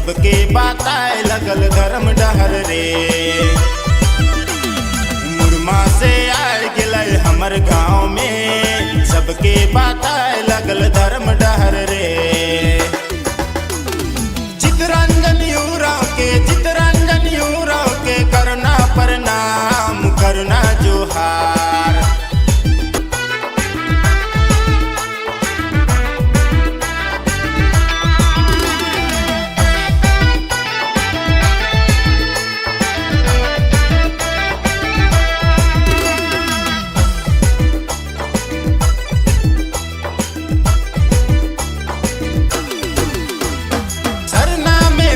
सबके बताए लगल धर्म डहर रे। मुरमा से आए गिले हमर गाँव में, सबके बताए लगल धर्म डहर रे। चितरंजन यूराव के करना प्रणाम करना जोहार।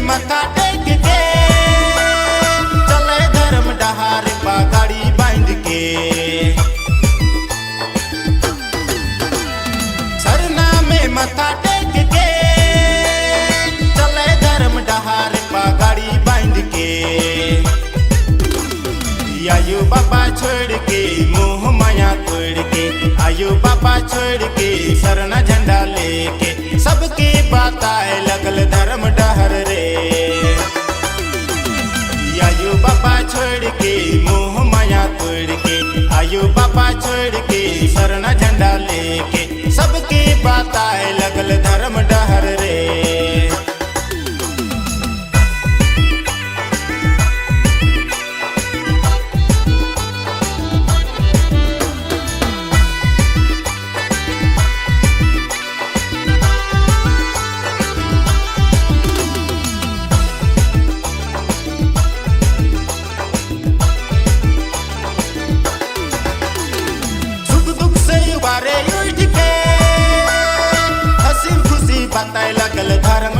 मत्था टेक के चले धर्म डहार पगड़ी बांध के। सरना में मत्था टेक के चले धर्म डहार पगड़ी बांध के। आयु बाबा छोड़ के मोह माया तोड़ के, आयु बाबा छोड़ के सरना झंडा लेके, सबके बताए लगल धर्म डहर रे। आयु बाबा छोड़ के मोह माया तोड़ के, आयु बाबा छोड़ के सरना झंडा लेके, सबके बताए लगल धर्म डहर रे। उठ के हंसी खुशी बताए लगल धर्म